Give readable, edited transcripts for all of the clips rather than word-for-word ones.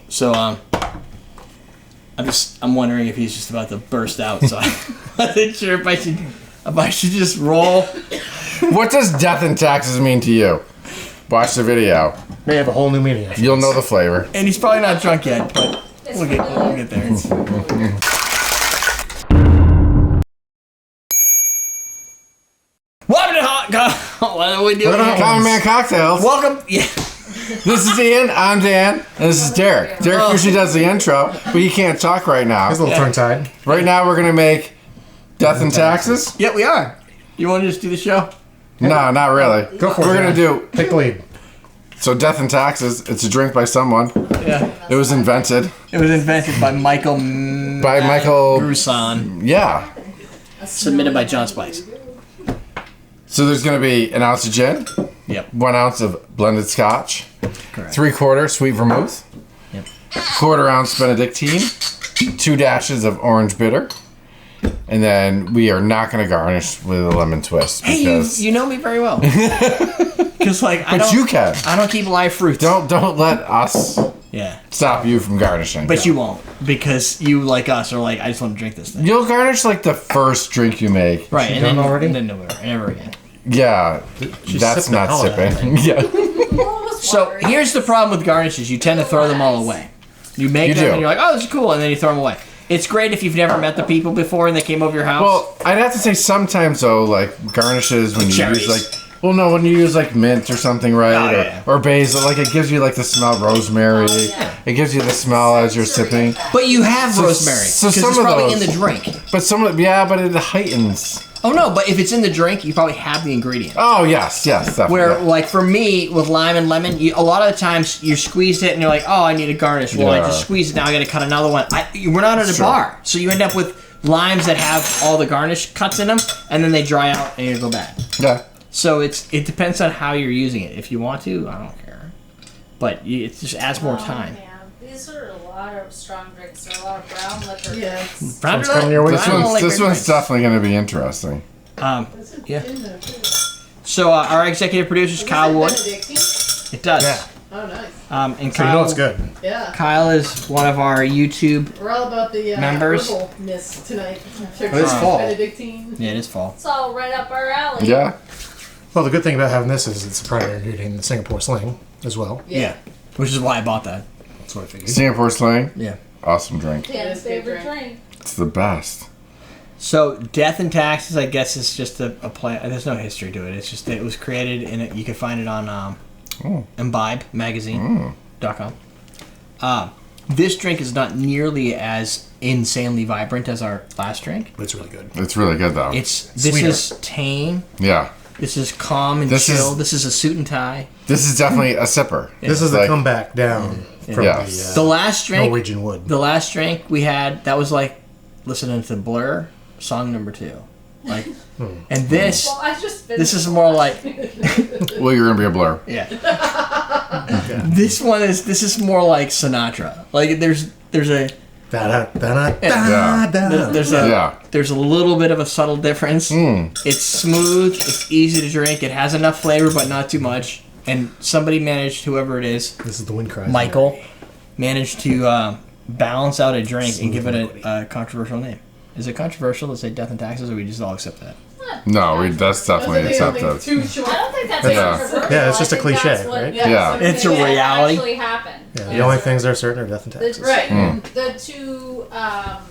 So I'm wondering if he's just about to burst out. So I wasn't sure if I should just roll. What does death and taxes mean to you? Watch the video. May have a whole new meaning. You'll know the flavor. And he's probably not drunk yet, but we'll get there. Welcome to what are we doing? Common Man Cocktails. Welcome. Yeah. This is Ian. I'm Dan. And this is Derek. Derek usually does the intro, but he can't talk right now. He's a little tongue-tied. Right now, we're gonna make death and taxes. Yeah, we are. You want to just do the show? No, not really. Go for it. We're gonna do. Take the lead. So, death and taxes. It's a drink by someone. Yeah. It was invented. It was invented by Michael Madrusan. Yeah. Submitted by John Spice. So there's gonna be an ounce of gin. Yep. 1 ounce of blended Scotch. Correct. 3/4 sweet vermouth. Yep. 1/4 ounce Benedictine. 2 dashes of orange bitter. And then we are not going to garnish with a lemon twist. Hey, because you know me very well. Because you can. I don't keep live fruits. Don't let us stop you from garnishing. But you won't, because you, like us, are like, I just want to drink this thing. You'll garnish like the first drink you make. Right, and then already? And then never again. Yeah, that's not sipping. Yeah. So here's the problem with garnishes: you tend to throw them all away. You make them and you're like, oh, this is cool, and then you throw them away. It's great if you've never met the people before and they came over your house. Well, I'd have to say sometimes though, like garnishes when you use like. Well, no, when you use like mint or something, right? Or basil, like it gives you like the smell of rosemary. It gives you the smell as you're sipping. But you have rosemary, so because it's probably in the drink. But but it heightens. Oh no, but if it's in the drink, you probably have the ingredient. Oh yes, definitely. Where like for me with lime and lemon, a lot of the times you squeezed it and you're like, oh, I need a garnish. Well, I just squeezed it. Now I got to cut another one. We're not at a bar, so you end up with limes that have all the garnish cuts in them, and then they dry out and you go bad. Yeah. So it depends on how you're using it. If you want to, I don't care. But it just adds more time. Man. These are a lot of strong drinks. There are a lot of brown liquor drinks. Brown What's coming your way? This one's definitely going to be interesting. Yeah. So our executive producer is Kyle Wood. It does. Yeah. Oh, nice. And So Kyle, you know it's good. Yeah. Kyle is one of our YouTube. We're all about the members. herbalness tonight. It's fall. Benedictine. Yeah, it is fall. It's all right up our alley. Yeah. Well, the good thing about having this is it's a primary ingredient in the Singapore sling as well. Yeah. Which is why I bought that. That's what I figured. Singapore sling. Yeah. Awesome drink. Dan's favorite drink. It's the best. So Death and Taxes, I guess, is just a play. There's no history to it. It's just that it was created, and you can find it on imbibemagazine.com. This drink is not nearly as insanely vibrant as our last drink. But it's really good. It's really good though. This Sweeter. is tame. Yeah. This is calm and chill. This is a suit and tie. This is definitely a sipper. This is the comeback down from The last drink. Norwegian Wood. The last drink we had, that was like listening to Blur, song number 2. Like, and this. Well, I just This is more like. Well, you're gonna be a blur. Yeah. This is more like Sinatra. Like there's a there's a little bit of a subtle difference. It's smooth, it's easy to drink, it has enough flavor but not too much. And somebody managed, whoever it is, This is the wind cry. Michael, managed to balance out a drink and give it a controversial name. Is it controversial to say Death and Taxes, or we just all accept that? No, that's definitely accepted. I don't think that's controversial. Yeah, it's just a I think cliche, that's what- right? Yeah. It's a reality. Actually happened. Yeah, the only things that are certain are death and taxes. Right. The two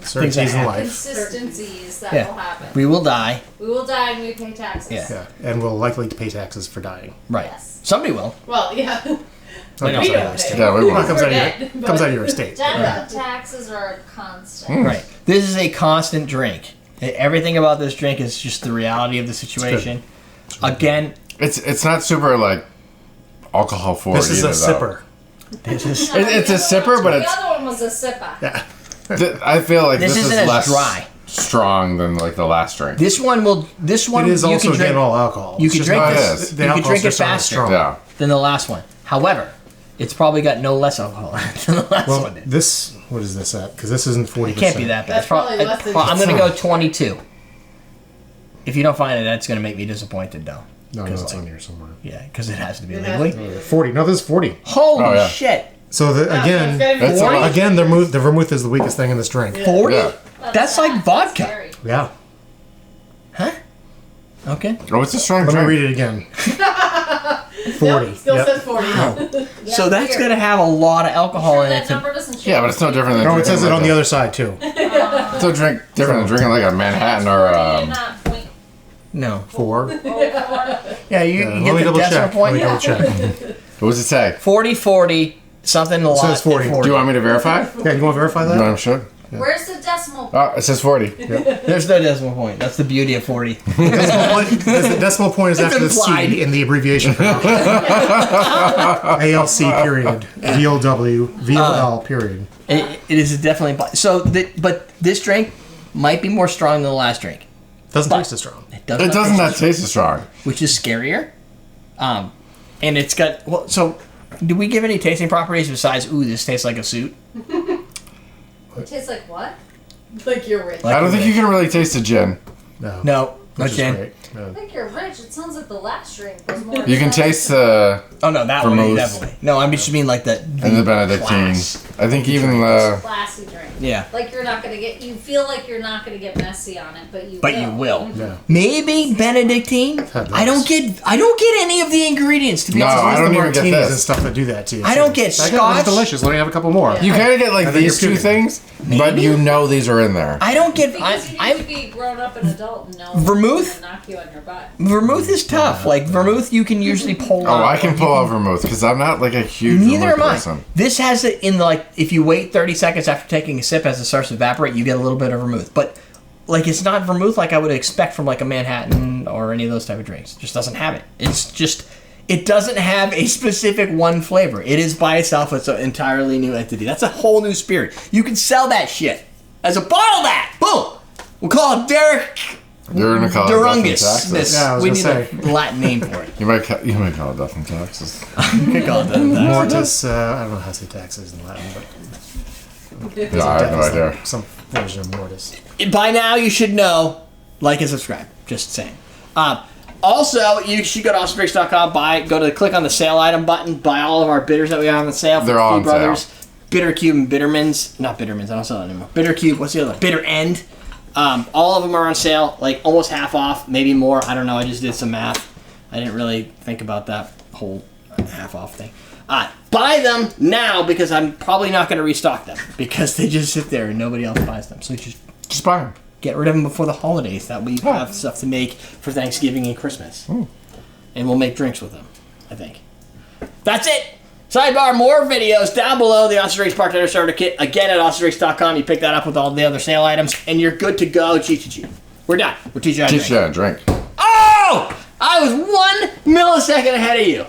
Certainties in life. consistencies that will happen. We will die. We will die and we pay taxes. Yeah. Yeah, and we'll likely to pay taxes for dying. Right. Yes. Somebody will. Well, yeah. Like, We don't pay. Yeah, we Well, will. it comes out of your estate. Death and taxes are a constant. Right. This is a constant drink. Everything about this drink is just the reality of the situation. Again, It's not super like alcohol forward. This is a either, sipper. this is It's a sipper, but The it's. other one was a sipper. Yeah. I feel like This this is isn't as less dry. strong than like the last drink. this one will. This one It is you also can drink again all alcohol. You It's can just drink not this. as- You the you can alcohol's drink it just not as faster. strong. Yeah. than the last one. However, it's probably got no less alcohol than the last Well, one did. what is this at? Because this isn't 40%. It can't be that bad. That's It's prob- probably less than I'm going to go 22. If you don't find it, that's going to make me disappointed, though. No, 'Cause, it's like, on here somewhere. Yeah, because it has to be It has legally. to be. 40. No, this is 40. Holy Oh, yeah. shit! So again, That's a lot. the vermouth is the weakest thing in this drink. 40? Yeah. That's like vodka. Scary. Yeah. Huh? Okay. Oh, it's a strong Let me drink. read it again. 40. Still Yep. says 40. So that's going to have a lot of alcohol Sure in it. that number doesn't change. Yeah, but it's no different than. No, it says it drinking on the like other side too. It's no different than drinking like a Manhattan or. And not point No. 4. Yeah, you Let get me the double decimal check. point. Let me double check. What does it say? 40, 40, something a lot. says 40. Do you want me to verify? Yeah, you want to verify You that? want to show? Where's the decimal? Oh, it says 40. There's no decimal point. That's the beauty of 40. The decimal point is after the implied. C in the abbreviation. ALC period. VOW. VOL period. It is definitely so. But this drink might be more strong than the last drink. Doesn't taste as strong. It does It not doesn't taste not as taste as strong. which is scarier. And it's got So, do we give any tasting properties besides? Ooh, this tastes like a suit. It tastes like what? Like you're rich. I don't think you can really taste the gin. No. No, Which not is gin. great. I Yeah. think you're rich. It sounds like the last drink was more. You can taste the Oh no, that one Vermouth. definitely. No, I just mean like the and the Benedictine. class. I think even the classy drink. Yeah. Like you're not gonna get. You feel like you're not gonna get messy on it, but you. But will. you will. Yeah. Maybe Benedictine. had I don't those. get any of the ingredients to be No, honest. I with don't you. even get Martinis and this. stuff that do that to you. I too. don't get That Scotch. is delicious. Let me have a couple more. you kind of get like I think these you're two kidding. things, but you know these are in there. I don't get. Because you need to be grown up and adult and know Vermouth? it's gonna knock you on your butt. Vermouth is tough. Like vermouth, you can usually pull. Oh, out. I can pull out vermouth because I'm not like a huge Neither vermouth am I. person. This has it in like if you wait 30 seconds after taking a sip as it starts to evaporate, you get a little bit of vermouth. But like it's not vermouth like I would expect from like a Manhattan or any of those type of drinks. It just doesn't have it. It's just it doesn't have a specific one flavor. It is by itself. It's an entirely new entity. That's a whole new spirit. You can sell that shit as a bottle. That boom. We'll call it Derek You're gonna call it Death and Durungus. Taxes. Yeah, I was We gonna need a Latin name for it. You might call it Death and Taxes. You could call it that. Mortis, I don't know how to say taxes in Latin, but Yeah, I have no idea. some version of mortis. By now, you should know, like and subscribe. Just saying. Also, you should go to AwesomeDrinks.com, click on the sale item button, buy all of our bitters that we have on the sale. They're all on Brothers, sale. Bitter Cube and Bittermans. Not Bittermans, I don't sell it anymore. Bitter Cube, what's the other one? Bitter End. All of them are on sale, like almost half off, maybe more. I don't know, I just did some math. I didn't really think about that whole half off thing. Buy them now because I'm probably not going to restock them because they just sit there and nobody else buys them. So Just buy them. get rid of them before the holidays. That way you have stuff to make for Thanksgiving and Christmas. And we'll make drinks with them, I think. That's it. Sidebar, more videos down below. The Awesome Drinks Bartender Starter Kit. Again at AwesomeDrinks.com. You pick that up with all the other sale items. And you're good to go. Cheat. We're done. We're teaching you how to Teach drink. you how to drink. Oh! I was 1 millisecond ahead of you.